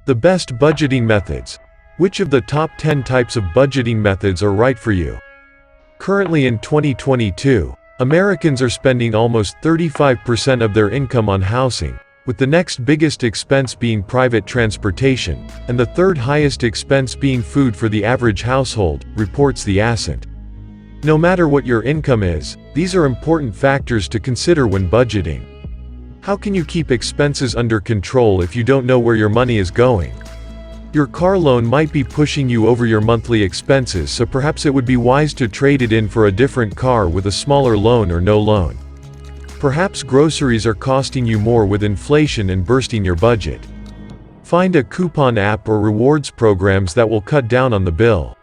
The best budgeting methods. Which of the top 10 types of budgeting methods are right for you? Currently in 2022, Americans are spending almost 35% of their income on housing, with the next biggest expense being private transportation, and the third highest expense being food for the average household, reports the Ascent. No matter what your income is, these are important factors to consider when budgeting. How can you keep expenses under control if you don't know where your money is going? Your car loan might be pushing you over your monthly expenses, so perhaps it would be wise to trade it in for a different car with a smaller loan or no loan. Perhaps groceries are costing you more with inflation and bursting your budget. Find a coupon app or rewards programs that will cut down on the bill.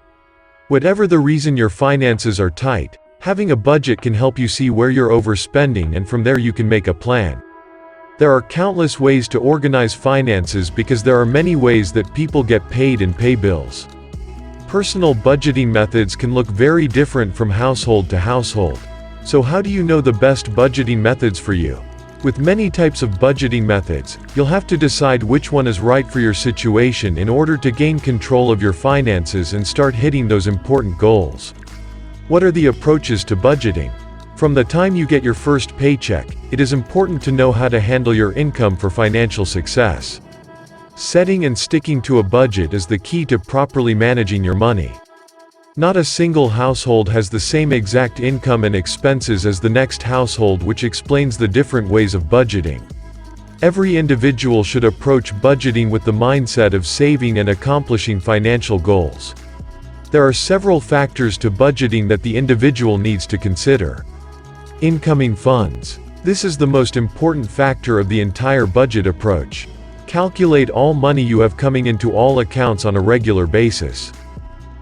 Whatever the reason your finances are tight, having a budget can help you see where you're overspending, and from there you can make a plan. There are countless ways to organize finances because there are many ways that people get paid and pay bills. Personal budgeting methods can look very different from household to household. So how do you know the best budgeting methods for you? With many types of budgeting methods, you'll have to decide which one is right for your situation in order to gain control of your finances and start hitting those important goals. What are the approaches to budgeting? From the time you get your first paycheck, it is important to know how to handle your income for financial success. Setting and sticking to a budget is the key to properly managing your money. Not a single household has the same exact income and expenses as the next household, which explains the different ways of budgeting. Every individual should approach budgeting with the mindset of saving and accomplishing financial goals. There are several factors to budgeting that the individual needs to consider. Incoming funds. This is the most important factor of the entire budget approach. Calculate all money you have coming into all accounts on a regular basis.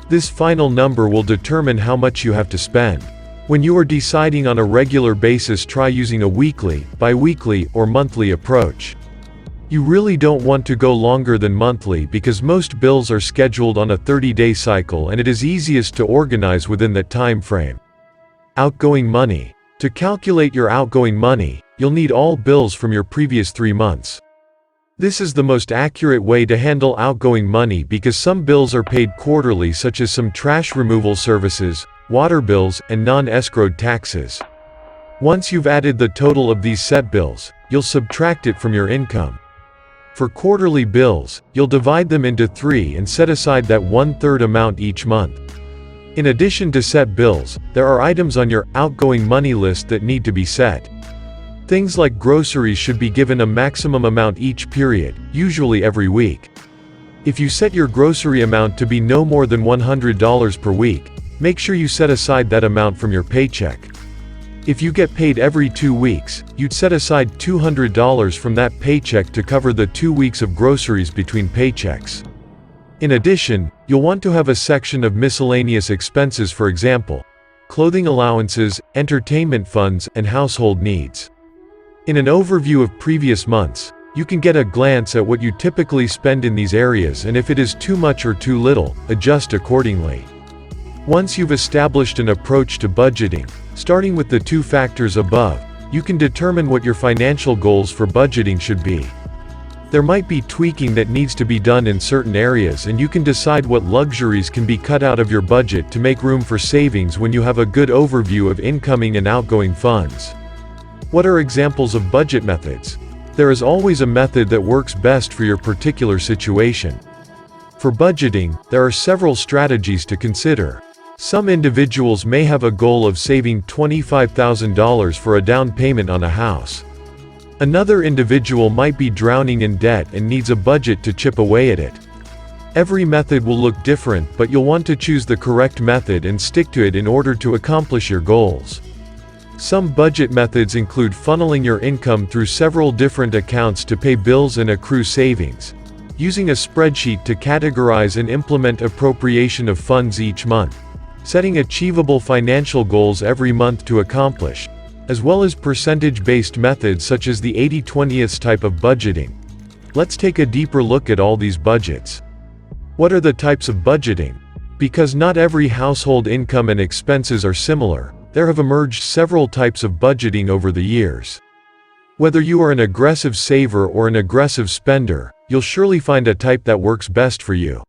This final number will determine how much you have to spend. When you are deciding on a regular basis, try using a weekly, bi-weekly, or monthly approach. You really don't want to go longer than monthly because most bills are scheduled on a 30-day cycle and it is easiest to organize within that time frame. Outgoing money. To calculate your outgoing money, you'll need all bills from your previous 3 months. This is the most accurate way to handle outgoing money because some bills are paid quarterly, such as some trash removal services, water bills, and non-escrowed taxes. Once you've added the total of these set bills, you'll subtract it from your income. For quarterly bills, you'll divide them into 3 and set aside that 1/3 amount each month. In addition to set bills, there are items on your outgoing money list that need to be set. Things like groceries should be given a maximum amount each period, usually every week. If you set your grocery amount to be no more than $100 per week, make sure you set aside that amount from your paycheck. If you get paid every 2 weeks, you'd set aside $200 from that paycheck to cover the 2 weeks of groceries between paychecks. In addition, you'll want to have a section of miscellaneous expenses, for example, clothing allowances, entertainment funds, and household needs. In an overview of previous months, you can get a glance at what you typically spend in these areas, and if it is too much or too little, adjust accordingly. Once you've established an approach to budgeting, starting with the 2 factors above, you can determine what your financial goals for budgeting should be. There might be tweaking that needs to be done in certain areas, and you can decide what luxuries can be cut out of your budget to make room for savings when you have a good overview of incoming and outgoing funds. What are examples of budget methods? There is always a method that works best for your particular situation. For budgeting, there are several strategies to consider. Some individuals may have a goal of saving $25,000 for a down payment on a house. Another individual might be drowning in debt and needs a budget to chip away at it. Every method will look different, but you'll want to choose the correct method and stick to it in order to accomplish your goals. Some budget methods include funneling your income through several different accounts to pay bills and accrue savings, using a spreadsheet to categorize and implement appropriation of funds each month, setting achievable financial goals every month to accomplish, as well as percentage-based methods such as the 80/20 type of budgeting. Let's take a deeper look at all these budgets. What are the types of budgeting? Because not every household income and expenses are similar, there have emerged several types of budgeting over the years. Whether you are an aggressive saver or an aggressive spender, you'll surely find a type that works best for you.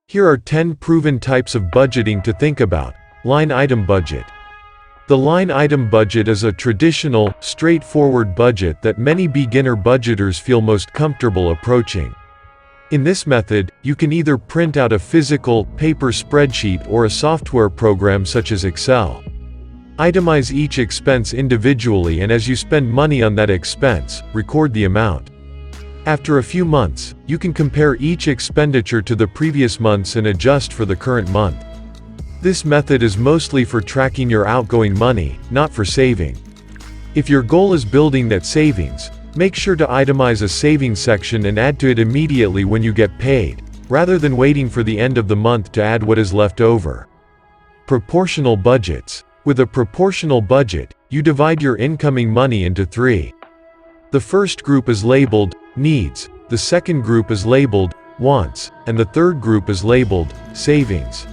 Here are 10 proven types of budgeting to think about. Line item budget. The line item budget is a traditional, straightforward budget that many beginner budgeters feel most comfortable approaching. In this method, you can either print out a physical, paper spreadsheet or a software program such as Excel. Itemize each expense individually, and as you spend money on that expense, record the amount. After a few months, you can compare each expenditure to the previous months and adjust for the current month. This method is mostly for tracking your outgoing money, not for saving. If your goal is building that savings, make sure to itemize a savings section and add to it immediately when you get paid, rather than waiting for the end of the month to add what is left over. Proportional budgets. With a proportional budget, you divide your incoming money into 3. The first group is labeled needs, the second group is labeled wants, and the third group is labeled savings.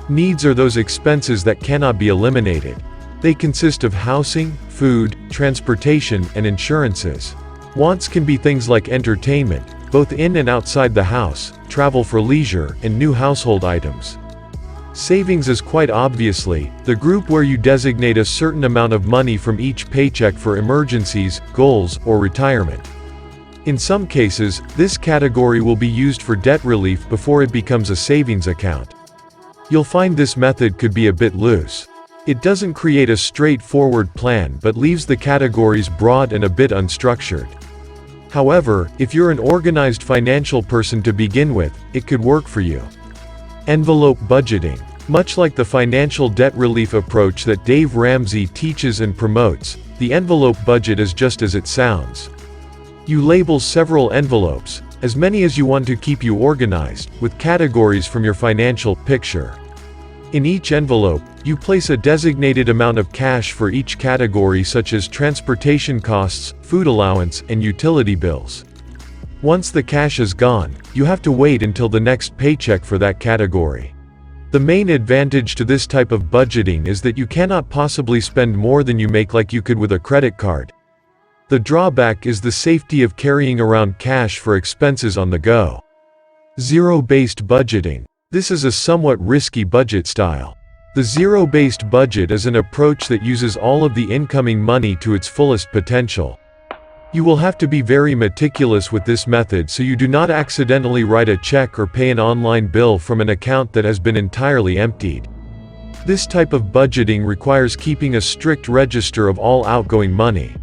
Needs are those expenses that cannot be eliminated. They consist of housing, food, transportation, and insurances. Wants can be things like entertainment, both in and outside the house, travel for leisure, and new household items. Savings is quite obviously the group where you designate a certain amount of money from each paycheck for emergencies, goals, or retirement. In some cases, this category will be used for debt relief before it becomes a savings account. You'll find this method could be a bit loose. It doesn't create a straightforward plan but leaves the categories broad and a bit unstructured. However, if you're an organized financial person to begin with, it could work for you. Envelope budgeting. Much like the financial debt relief approach that Dave Ramsey teaches and promotes, the envelope budget is just as it sounds. You label several envelopes, as many as you want to keep you organized, with categories from your financial picture. In each envelope, you place a designated amount of cash for each category, such as transportation costs, food allowance, and utility bills. Once the cash is gone, you have to wait until the next paycheck for that category. The main advantage to this type of budgeting is that you cannot possibly spend more than you make like you could with a credit card. The drawback is the safety of carrying around cash for expenses on the go. Zero-based budgeting. This is a somewhat risky budget style. The zero-based budget is an approach that uses all of the incoming money to its fullest potential. You will have to be very meticulous with this method so you do not accidentally write a check or pay an online bill from an account that has been entirely emptied. This type of budgeting requires keeping a strict register of all outgoing money.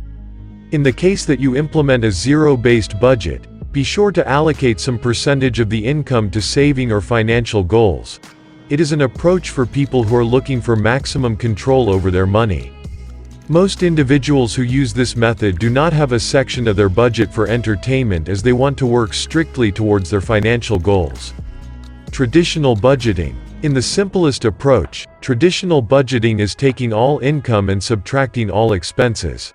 In the case that you implement a zero-based budget, be sure to allocate some percentage of the income to saving or financial goals. It is an approach for people who are looking for maximum control over their money. Most individuals who use this method do not have a section of their budget for entertainment, as they want to work strictly towards their financial goals. Traditional budgeting. In the simplest approach, traditional budgeting is taking all income and subtracting all expenses.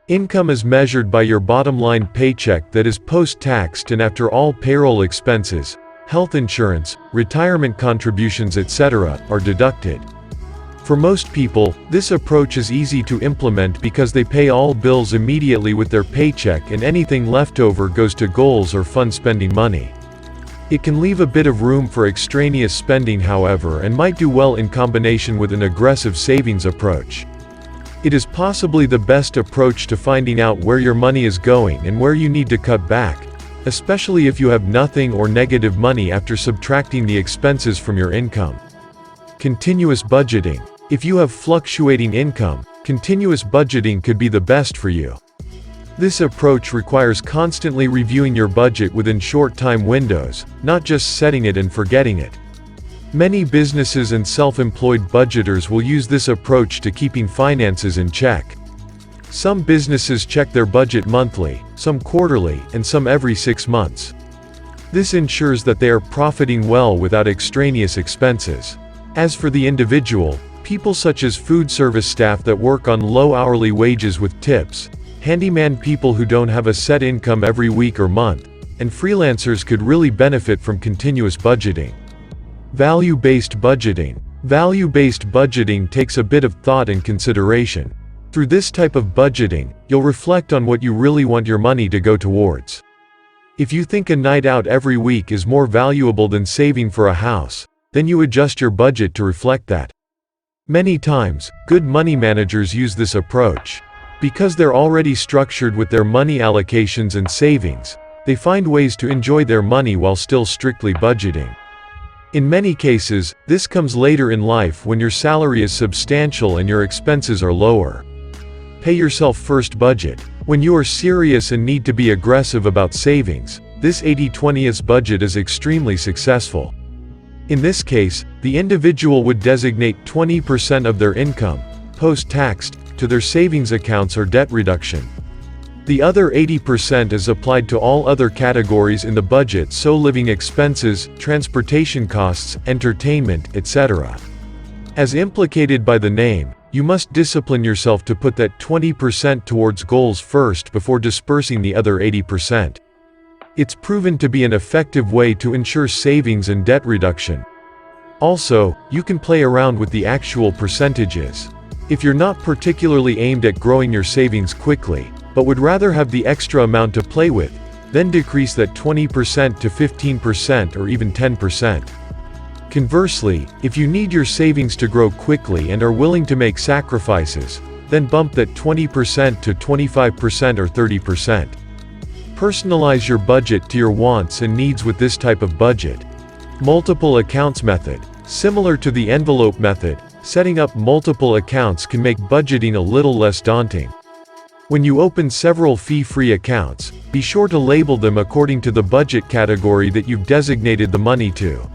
Income is measured by your bottom line paycheck that is post-taxed and after all payroll expenses, health insurance, retirement contributions, etc., are deducted. For most people, this approach is easy to implement because they pay all bills immediately with their paycheck and anything left over goes to goals or fun spending money. It can leave a bit of room for extraneous spending, however, and might do well in combination with an aggressive savings approach. It is possibly the best approach to finding out where your money is going and where you need to cut back, especially if you have nothing or negative money after subtracting the expenses from your income. Continuous budgeting. If you have fluctuating income, continuous budgeting could be the best for you. This approach requires constantly reviewing your budget within short time windows, not just setting it and forgetting it. Many businesses and self-employed budgeters will use this approach to keeping finances in check. Some businesses check their budget monthly, some quarterly, and some every 6 months. This ensures that they are profiting well without extraneous expenses. As for the individual, people such as food service staff that work on low hourly wages with tips, handyman people who don't have a set income every week or month, and freelancers could really benefit from continuous budgeting. Value-based budgeting. Value-based budgeting takes a bit of thought and consideration. Through this type of budgeting, you'll reflect on what you really want your money to go towards. If you think a night out every week is more valuable than saving for a house, then you adjust your budget to reflect that. Many times, good money managers use this approach. Because they're already structured with their money allocations and savings, they find ways to enjoy their money while still strictly budgeting. In many cases, this comes later in life when your salary is substantial and your expenses are lower. Pay yourself first budget. When you are serious and need to be aggressive about savings, this 80-20 budget is extremely successful. In this case, the individual would designate 20% of their income, post-tax, to their savings accounts or debt reduction. The other 80% is applied to all other categories in the budget, so living expenses, transportation costs, entertainment, etc. As implicated by the name, you must discipline yourself to put that 20% towards goals first before dispersing the other 80%. It's proven to be an effective way to ensure savings and debt reduction. Also, you can play around with the actual percentages. If you're not particularly aimed at growing your savings quickly, but would rather have the extra amount to play with, then decrease that 20% to 15% or even 10%. Conversely, if you need your savings to grow quickly and are willing to make sacrifices, then bump that 20% to 25% or 30%. Personalize your budget to your wants and needs with this type of budget. Multiple accounts method. Similar to the envelope method, setting up multiple accounts can make budgeting a little less daunting. When you open several fee-free accounts, be sure to label them according to the budget category that you've designated the money to.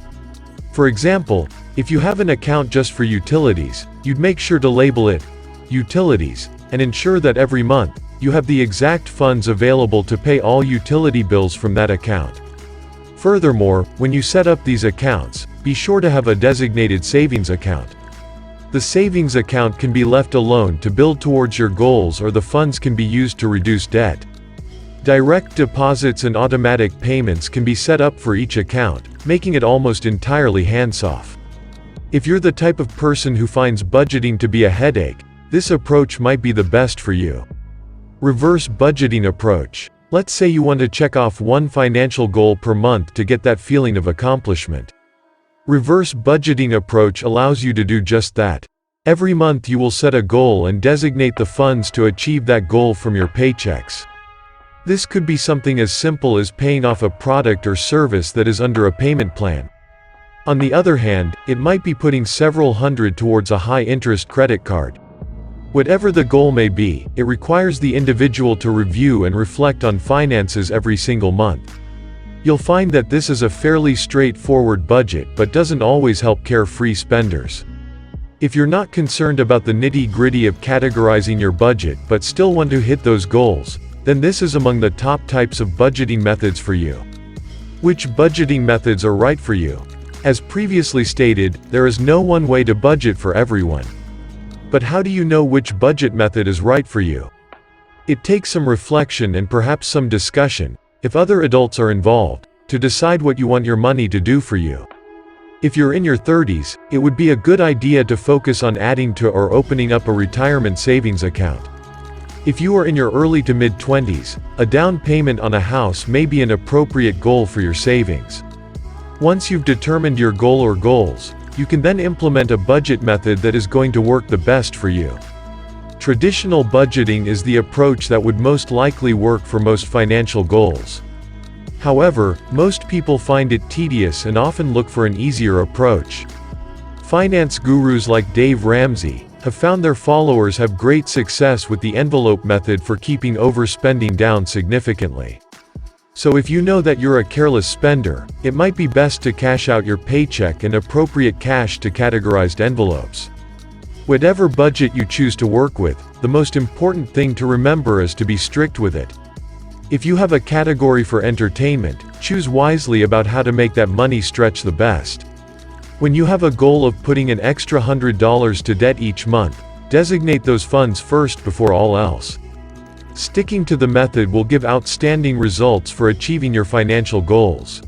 For example, if you have an account just for utilities, you'd make sure to label it Utilities, and ensure that every month, you have the exact funds available to pay all utility bills from that account. Furthermore, when you set up these accounts, be sure to have a designated savings account. The savings account can be left alone to build towards your goals, or the funds can be used to reduce debt. Direct deposits and automatic payments can be set up for each account, making it almost entirely hands-off. If you're the type of person who finds budgeting to be a headache, this approach might be the best for you. Reverse budgeting approach. Let's say you want to check off one financial goal per month to get that feeling of accomplishment. Reverse budgeting approach allows you to do just that. Every month you will set a goal and designate the funds to achieve that goal from your paychecks. This could be something as simple as paying off a product or service that is under a payment plan. On the other hand, it might be putting several hundred towards a high-interest credit card. Whatever the goal may be, it requires the individual to review and reflect on finances every single month. You'll find that this is a fairly straightforward budget, but doesn't always help carefree spenders. If you're not concerned about the nitty-gritty of categorizing your budget but still want to hit those goals, then this is among the top types of budgeting methods for you. Which budgeting methods are right for you? As previously stated, there is no one way to budget for everyone. But how do you know which budget method is right for you? It takes some reflection and perhaps some discussion, if other adults are involved, to decide what you want your money to do for you. If you're in your 30s, it would be a good idea to focus on adding to or opening up a retirement savings account. If you are in your early to mid-20s, a down payment on a house may be an appropriate goal for your savings. Once you've determined your goal or goals, you can then implement a budget method that is going to work the best for you. Traditional budgeting is the approach that would most likely work for most financial goals. However, most people find it tedious and often look for an easier approach. Finance gurus like Dave Ramsey have found their followers have great success with the envelope method for keeping overspending down significantly. So if you know that you're a careless spender, it might be best to cash out your paycheck and appropriate cash to categorized envelopes. Whatever budget you choose to work with, the most important thing to remember is to be strict with it. If you have a category for entertainment, choose wisely about how to make that money stretch the best. When you have a goal of putting an extra $100 to debt each month, designate those funds first before all else. Sticking to the method will give outstanding results for achieving your financial goals.